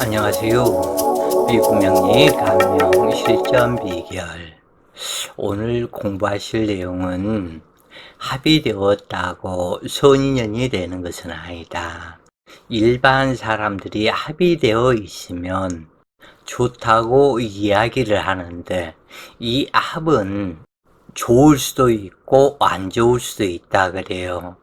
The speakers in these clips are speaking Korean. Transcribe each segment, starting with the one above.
안녕하세요. 미분명리 감명 실전 비결. 오늘 공부하실 내용은 합의되었다고 선인연이 되는 것은 아니다. 일반 사람들이 합의되어 있으면 좋다고 이야기를 하는데, 이 합은 좋을 수도 있고 안 좋을 수도 있다 그래요.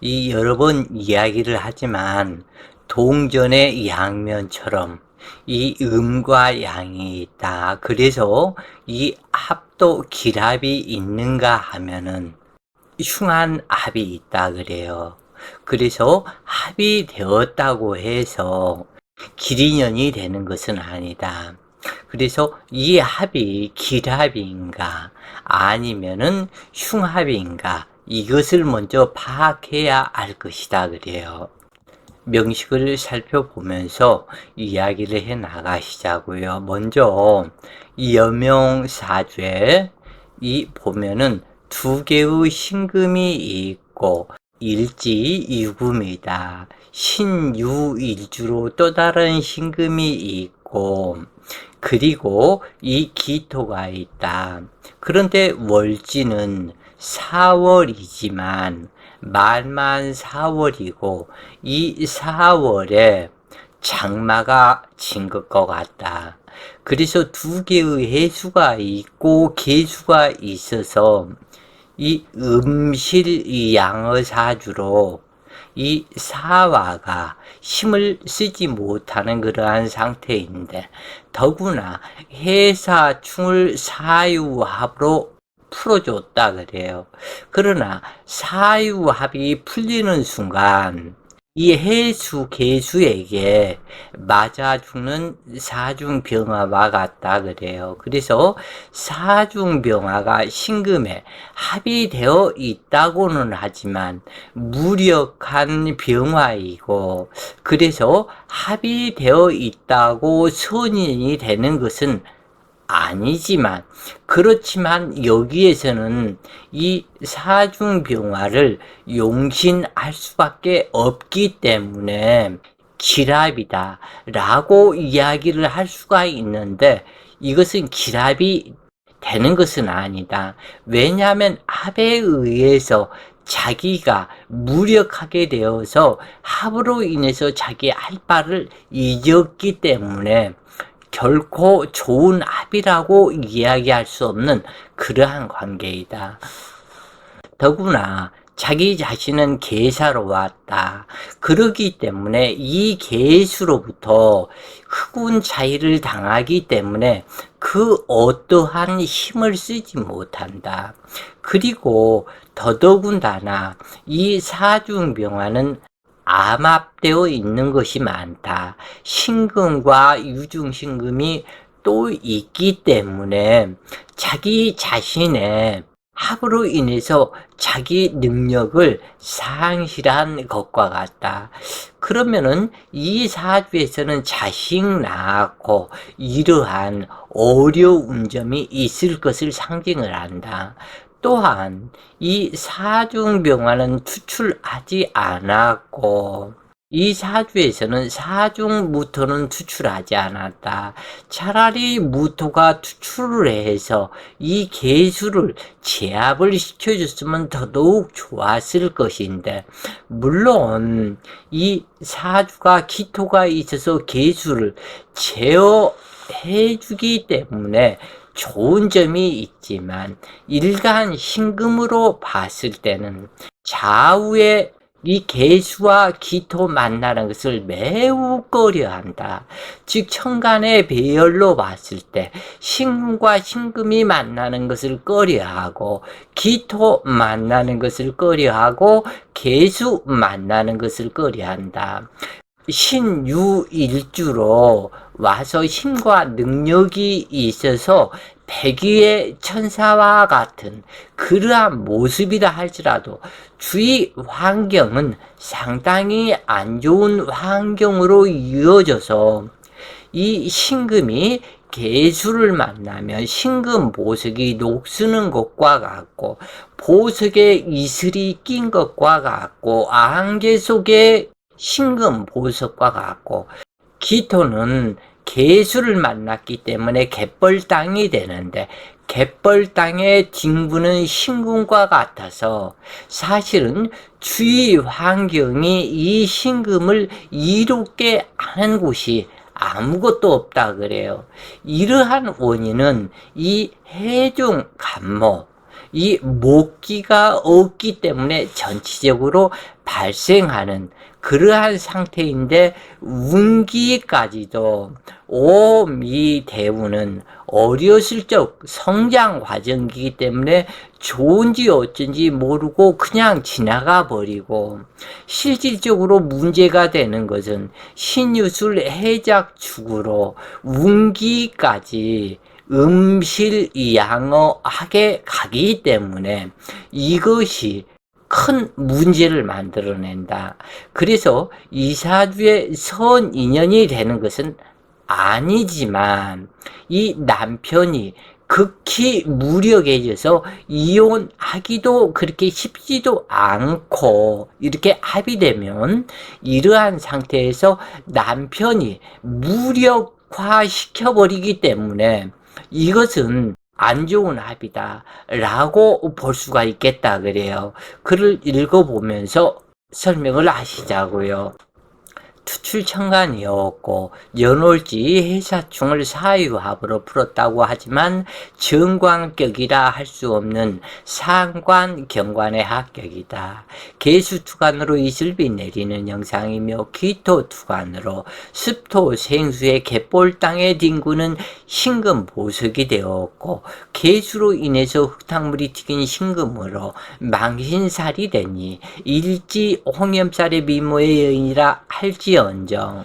여러 번 이야기를 하지만 동전의 양면처럼 이 음과 양이 있다. 그래서 이 합도 기랍이 있는가 하면은 흉한 합이 있다 그래요. 그래서 합이 되었다고 해서 길인연이 되는 것은 아니다. 그래서 이 합이 길합인가 아니면은 흉합인가, 이것을 먼저 파악해야 할 것이다 그래요. 명식을 살펴보면서 이야기를 해 나가시자고요. 먼저 여명사주에 보면은 두 개의 신금이 있고 일지유금이다. 신유일주로 또 다른 신금이 있고, 그리고 이 기토가 있다. 그런데 월지는 4월이지만 말만 4월이고 이 4월에 장마가 진 것과 같다. 그래서 두 개의 해수가 있고 계수가 있어서 이 음실 양어사주로 이 사화가 힘을 쓰지 못하는 그러한 상태인데, 더구나 해사충을 사유합으로 풀어줬다 그래요. 그러나 사유합이 풀리는 순간 이 해수 계수에게 맞아 죽는 사중병화와 같다 그래요. 그래서 사중병화가 신금에 합의되어 있다고는 하지만 무력한 병화이고, 그래서 합의되어 있다고 선인이 되는 것은 아니지만, 그렇지만 여기에서는 이 사중병화를 용신할 수밖에 없기 때문에 기랍이다 라고 이야기를 할 수가 있는데, 이것은 기랍이 되는 것은 아니다. 왜냐하면 합에 의해서 자기가 무력하게 되어서 합으로 인해서 자기 할 바를 잊었기 때문에 결코 좋은 합이라고 이야기할 수 없는 그러한 관계이다. 더구나 자기 자신은 계사로 왔다. 그러기 때문에 이 계수로부터 흑운 차이를 당하기 때문에 그 어떠한 힘을 쓰지 못한다. 그리고 더더군다나 이 사중병화는 암합되어 있는 것이 많다. 신금과 유중신금이 또 있기 때문에 자기 자신의 합으로 인해서 자기 능력을 상실한 것과 같다. 그러면은 이 사주에서는 자식 낳고 이러한 어려운 점이 있을 것을 상징을 한다. 또한 이 사중병화는 투출하지 않았고, 이 사주에서는 사중무토는 투출하지 않았다. 차라리 무토가 투출을 해서 이 계수를 제압을 시켜줬으면 더더욱 좋았을 것인데, 물론 이 사주가 기토가 있어서 계수를 제어해주기 때문에 좋은 점이 있지만, 일간 신금으로 봤을 때는 좌우의 이 계수와 기토 만나는 것을 매우 꺼려한다. 즉 천간의 배열로 봤을 때 신금과 신금이 만나는 것을 꺼려하고, 기토 만나는 것을 꺼려하고, 계수 만나는 것을 꺼려한다. 신유일주로 와서 힘과 능력이 있어서 백의의 천사와 같은 그러한 모습이라 할지라도 주위 환경은 상당히 안 좋은 환경으로 이어져서 이 신금이 계수를 만나면 신금 보석이 녹쓰는 것과 같고, 보석에 이슬이 낀 것과 같고, 안개 속에 신금 보석과 같고, 기토는 계수를 만났기 때문에 갯벌땅이 되는데 갯벌땅의 딩부는 신금과 같아서 사실은 주위 환경이 이 신금을 이롭게 하는 곳이 아무것도 없다 그래요. 이러한 원인은 이 해중 간모, 이 목기가 없기 때문에 전체적으로 발생하는 그러한 상태인데 운기까지도 오미대우는 어렸을 적 성장 과정이기 때문에 좋은지 어쩐지 모르고 그냥 지나가 버리고 실질적으로 문제가 되는 것은 신유술 해작축으로 운기까지 음실양어하게 가기 때문에 이것이 큰 문제를 만들어낸다. 그래서 이사주의 선인연이 되는 것은 아니지만 이 남편이 극히 무력해져서 이혼하기도 그렇게 쉽지도 않고 이렇게 합의되면 이러한 상태에서 남편이 무력화 시켜버리기 때문에 이것은 안 좋은 합이다 라고 볼 수가 있겠다 그래요. 글을 읽어보면서 설명을 하시자고요. 투출천간이었고 연월지 해사충을 사유합으로 풀었다고 하지만 정관격이라 할 수 없는 상관 경관의 합격이다. 계수투관으로 이슬비 내리는 영상이며 기토투관으로 습토 생수의 갯볼 땅의 딩구는 신금 보석이 되었고 계수로 인해서 흙탕물이 튀긴 신금으로 망신살이 되니 일지 홍염살의 미모의 여인이라 할지 언정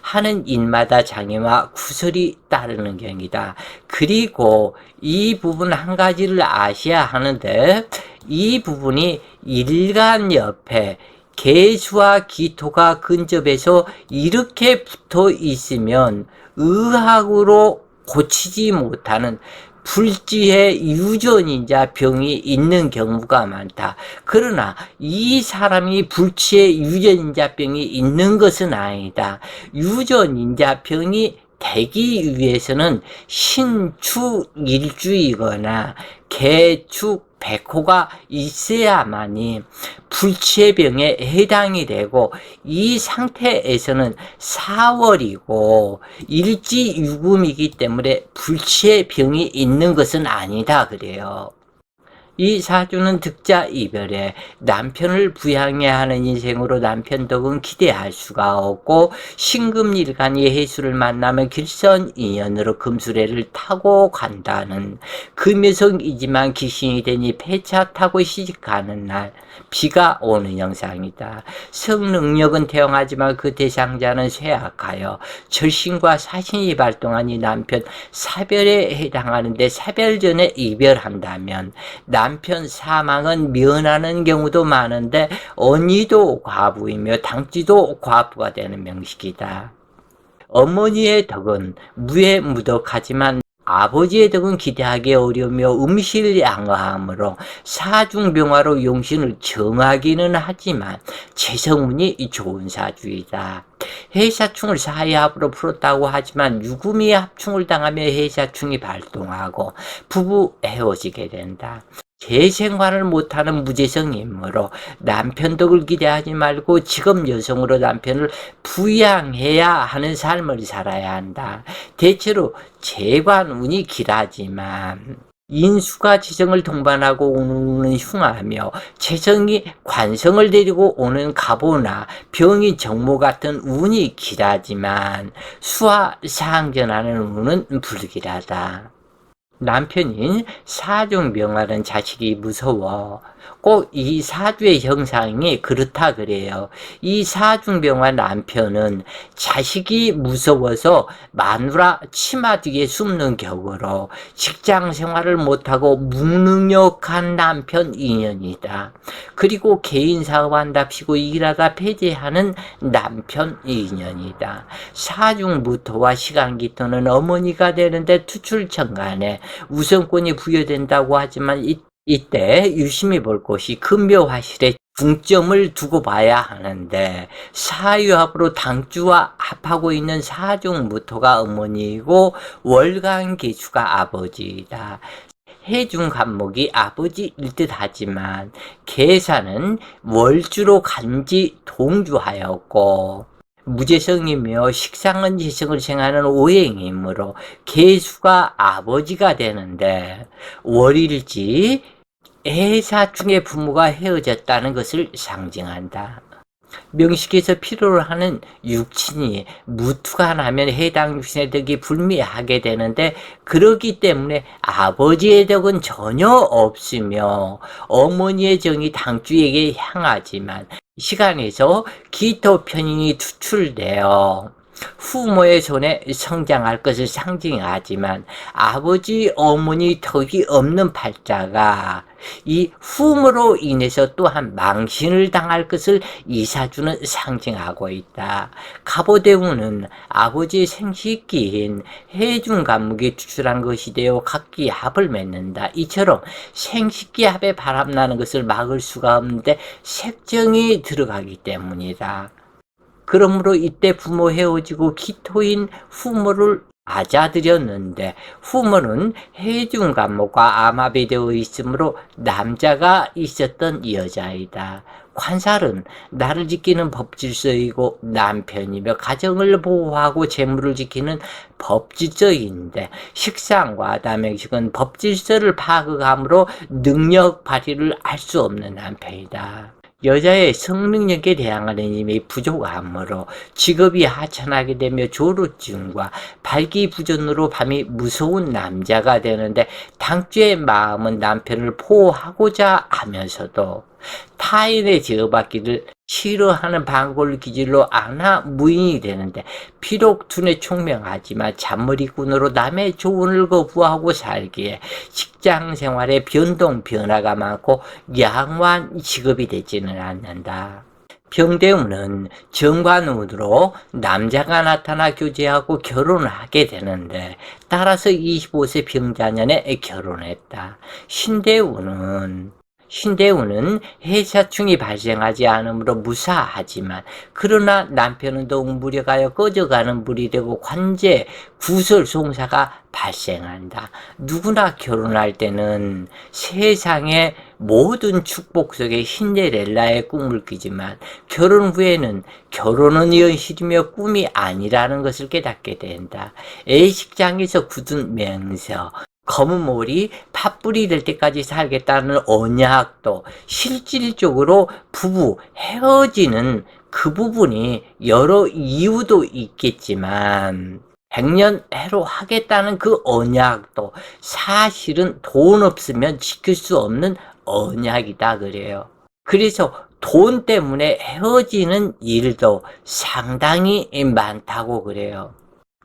하는 인마다 장애와 구설이 따르는 경이다. 그리고 이 부분 한 가지를 아셔야 하는데 이 부분이 일간 옆에 계수와 기토가 근접해서 이렇게 붙어 있으면 의학으로 고치지 못하는 불지의 유전인자 병이 있는 경우가 많다. 그러나 이 사람이 불치의 유전인자 병이 있는 것은 아니다. 유전인자 병이 되기 위해서는 신축일주이거나 개축 백호가 있어야만이 불치의 병에 해당이 되고 이 상태에서는 4월이고 일지유금이기 때문에 불치의 병이 있는 것은 아니다 그래요. 이 사주는 득자 이별에 남편을 부양해야 하는 인생으로 남편 덕은 기대할 수가 없고 신금일간이 해수를 만나면 길선인연으로 금수레를 타고 간다는 금여성이지만 귀신이 되니 폐차 타고 시집가는 날 비가 오는 영상이다. 성능력은 태영하지만 그 대상자는 쇠약하여 절신과 사신이 발동하니 남편 사별에 해당하는데 사별 전에 이별한다면 남편 사망은 면하는 경우도 많은데 언니도 과부이며 당지도 과부가 되는 명식이다. 어머니의 덕은 무해무덕하지만 아버지의 덕은 기대하기 어려우며 음실양어하므로 사중병화로 용신을 정하기는 하지만 재성운이 좋은 사주이다. 해사충을 사이합으로 풀었다고 하지만 유금이 합충을 당하며 해사충이 발동하고 부부 헤어지게 된다. 재생활을 못하는 무재성이므로 남편 덕을 기대하지 말고 직업 여성으로 남편을 부양해야 하는 삶을 살아야 한다. 대체로 재관운이 길하지만 인수가 재성을 동반하고 오는 흉하며 재성이 관성을 데리고 오는 갑오나 병이 정모 같은 운이 길하지만 수와 상전하는 운은 불길하다. 남편인 사중병화는 자식이 무서워. 꼭 이 사주의 형상이 그렇다 그래요. 이 사중병화 남편은 자식이 무서워서 마누라 치마 뒤에 숨는 격으로 직장 생활을 못하고 무능력한 남편 인연이다. 그리고 개인 사업한답시고 일하다 폐지하는 남편 인연이다. 사중무토와 시간기토는 어머니가 되는데 투출천간에 우선권이 부여된다고 하지만 이 이때 유심히 볼 것이 금묘화실에 중점을 두고 봐야 하는데, 사유합으로 당주와 합하고 있는 사중무토가 어머니이고 월간계주가 아버지이다. 해중간목이 아버지일 듯 하지만 계사는 월주로 간지 동주하였고 무재성이며 식상은 지성을 생하는 오행이므로 계수가 아버지가 되는데, 월일지 해사충의 부모가 헤어졌다는 것을 상징한다. 명식에서 필요로 하는 육친이 무투가 나면 해당 육신의 덕이 불미하게 되는데, 그러기 때문에 아버지의 덕은 전혀 없으며 어머니의 정이 당주에게 향하지만 시간에서 기토 편인이 투출되어 후모의 손에 성장할 것을 상징하지만, 아버지 어머니 덕이 없는 팔자가 이 후모로 인해서 또한 망신을 당할 것을 이사주는 상징하고 있다. 갑오대운은 아버지의 생식기인 해중간목이 투출한 것이 되어 각기 합을 맺는다. 이처럼 생식기 합에 바람나는 것을 막을 수가 없는데 색정이 들어가기 때문이다. 그러므로 이때 부모 헤어지고 기토인 후모를 맞아들였는데, 후모는 해중간목과 암합이 되어 있으므로 남자가 있었던 여자이다. 관살은 나를 지키는 법질서이고 남편이며 가정을 보호하고 재물을 지키는 법질서인데, 식상과 남행식은 법질서를 파악함으로 능력 발휘를 할 수 없는 남편이다. 여자의 성능력에 대항하는 힘이 부족하므로 직업이 하찮하게 되며 조루증과 발기부전으로 밤이 무서운 남자가 되는데, 당주의 마음은 남편을 보호하고자 하면서도 타인의 제어받기를 싫어하는 방골 기질로 안하 무인이 되는데, 비록 두뇌 총명하지만 잔머리꾼으로 남의 조언을 거부하고 살기에 직장 생활에 변동 변화가 많고 양호한 직업이 되지는 않는다. 병대운은 정관운으로 남자가 나타나 교제하고 결혼을 하게 되는데, 따라서 25세 병자년에 결혼했다. 신대운은 해사충이 발생하지 않으므로 무사하지만, 그러나 남편은 더욱 무력하여 꺼져가는 불이 되고 관제, 구설송사가 발생한다. 누구나 결혼할 때는 세상의 모든 축복 속에 신데렐라의 꿈을 꾸지만, 결혼 후에는 결혼은 현실이며 꿈이 아니라는 것을 깨닫게 된다. 애식장에서 굳은 맹서, 검은 몰이 팥불이 될 때까지 살겠다는 언약도 실질적으로 부부 헤어지는 그 부분이 여러 이유도 있겠지만, 100년 해로 하겠다는 그 언약도 사실은 돈 없으면 지킬 수 없는 언약이다 그래요. 그래서 돈 때문에 헤어지는 일도 상당히 많다고 그래요.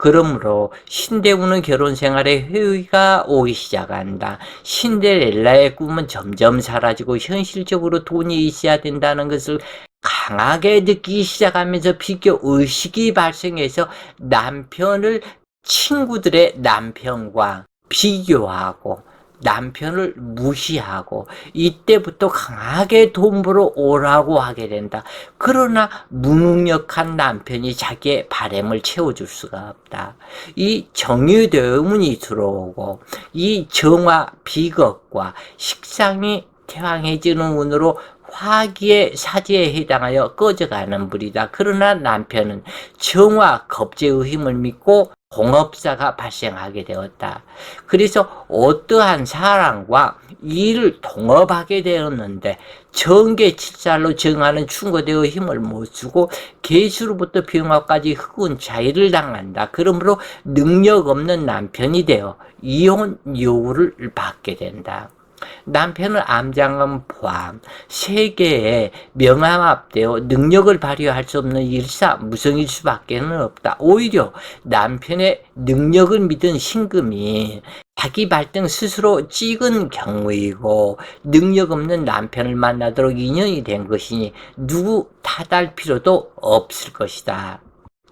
그러므로 신대운은 결혼 생활에 회의가 오기 시작한다. 신데렐라의 꿈은 점점 사라지고 현실적으로 돈이 있어야 된다는 것을 강하게 느끼기 시작하면서 비교 의식이 발생해서 남편을 친구들의 남편과 비교하고 남편을 무시하고, 이때부터 강하게 돈 벌어 오라고 하게 된다. 그러나 무능력한 남편이 자기의 바램을 채워줄 수가 없다. 이 정유대운이 들어오고 이 정화 비겁과 식상이 태왕해지는 운으로 화기의 사지에 해당하여 꺼져가는 불이다. 그러나 남편은 정화 겁재의 힘을 믿고 공업사가 발생하게 되었다. 그래서 어떠한 사람과 일을 동업하게 되었는데, 정계칠살로 정하는 충고대의 힘을 못 주고 계수로부터 병화까지 흑운 차이를 당한다. 그러므로 능력 없는 남편이 되어 이혼 요구를 받게 된다. 남편은 암장은 포함 세계에 명암합되어 능력을 발휘할 수 없는 일사무성일 수밖에 없다. 오히려 남편의 능력을 믿은 신금이 자기 발등 스스로 찍은 경우이고, 능력 없는 남편을 만나도록 인연이 된 것이니 누구 탓할 필요도 없을 것이다.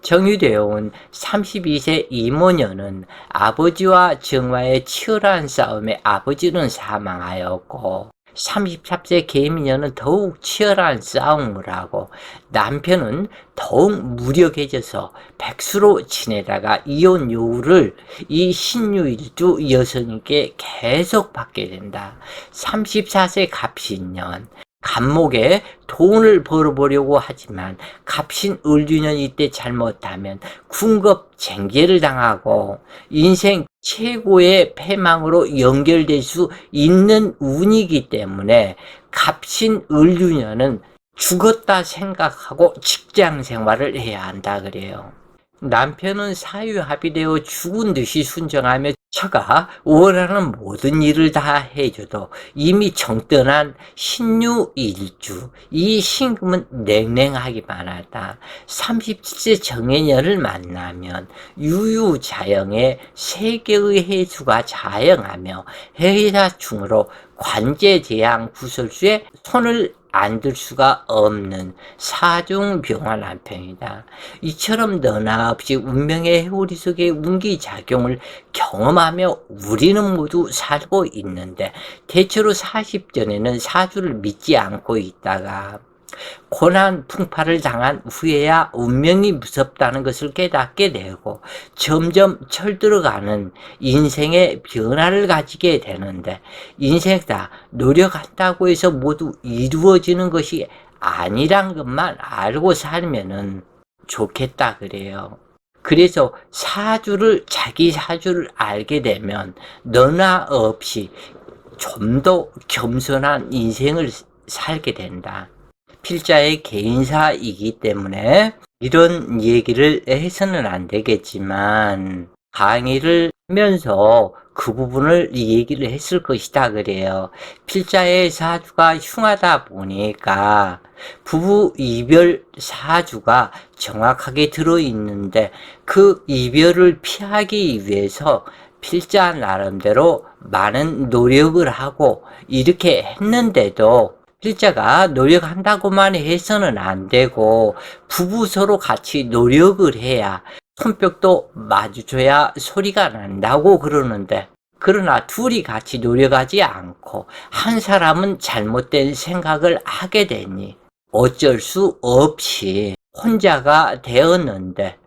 정유되어 온 32세 이모녀는 아버지와 정화의 치열한 싸움에 아버지는 사망하였고 34세 계미녀는 더욱 치열한 싸움을 하고 남편은 더욱 무력해져서 백수로 지내다가 이혼 요구를 이 신유일주 여성에게 계속 받게 된다. 34세 갑신년 간목에 돈을 벌어보려고 하지만 갑신을유년 이때 잘못하면 군겁쟁계를 당하고 인생 최고의 패망으로 연결될 수 있는 운이기 때문에 갑신을유년은 죽었다 생각하고 직장 생활을 해야 한다 그래요. 남편은 사유합의되어 죽은 듯이 순정하며 처가 원하는 모든 일을 다 해줘도 이미 정떠난 신유일주 이 신금은 냉랭하기만 하다. 37세 정해년을 만나면 유유자영의 세 개의 해수가 자영하며 해사충으로 관제재앙 구설수에 손을 안 들 수가 없는 사중병화 남편이다. 이처럼 너나 없이 운명의 해오리 속의 운기작용을 경험하며 우리는 모두 살고 있는데 대체로 40전에는 사주를 믿지 않고 있다가 고난 풍파를 당한 후에야 운명이 무섭다는 것을 깨닫게 되고 점점 철들어가는 인생의 변화를 가지게 되는데 인생다 노력한다고 해서 모두 이루어지는 것이 아니란 것만 알고 살면은 좋겠다 그래요. 그래서 자기 사주를 알게 되면 너나 없이 좀 더 겸손한 인생을 살게 된다. 필자의 개인사이기 때문에 이런 얘기를 해서는 안 되겠지만 강의를 하면서 그 부분을 얘기를 했을 것이다 그래요. 필자의 사주가 흉하다 보니까 부부 이별 사주가 정확하게 들어있는데 그 이별을 피하기 위해서 필자 나름대로 많은 노력을 하고 이렇게 했는데도 필자가 노력한다고만 해서는 안 되고 부부 서로 같이 노력을 해야 손뼉도 마주쳐야 소리가 난다고 그러는데 그러나 둘이 같이 노력하지 않고 한 사람은 잘못된 생각을 하게 되니 어쩔 수 없이 혼자가 되었는데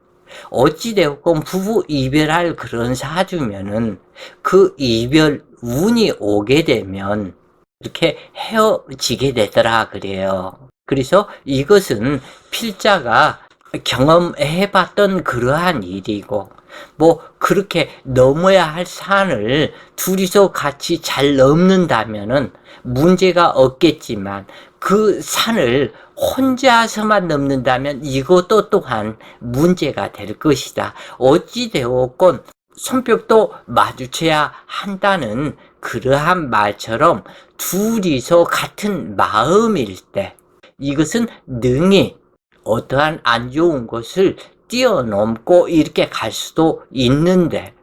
어찌되었건 부부 이별할 그런 사주면은 그 이별 운이 오게 되면 이렇게 헤어지게 되더라 그래요. 그래서 이것은 필자가 경험해봤던 그러한 일이고 뭐 그렇게 넘어야 할 산을 둘이서 같이 잘 넘는다면은 문제가 없겠지만 그 산을 혼자서만 넘는다면 이것도 또한 문제가 될 것이다. 어찌되었건 손뼉도 마주쳐야 한다는 그러한 말처럼 둘이서 같은 마음일 때 이것은 능히 어떠한 안 좋은 것을 뛰어넘고 이렇게 갈 수도 있는데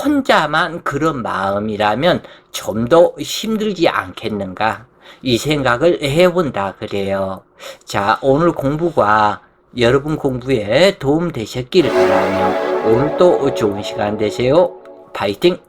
혼자만 그런 마음이라면 좀 더 힘들지 않겠는가 이 생각을 해본다 그래요. 자, 오늘 공부가 여러분 공부에 도움 되셨기를 바라며 오늘도 좋은 시간 되세요. 파이팅!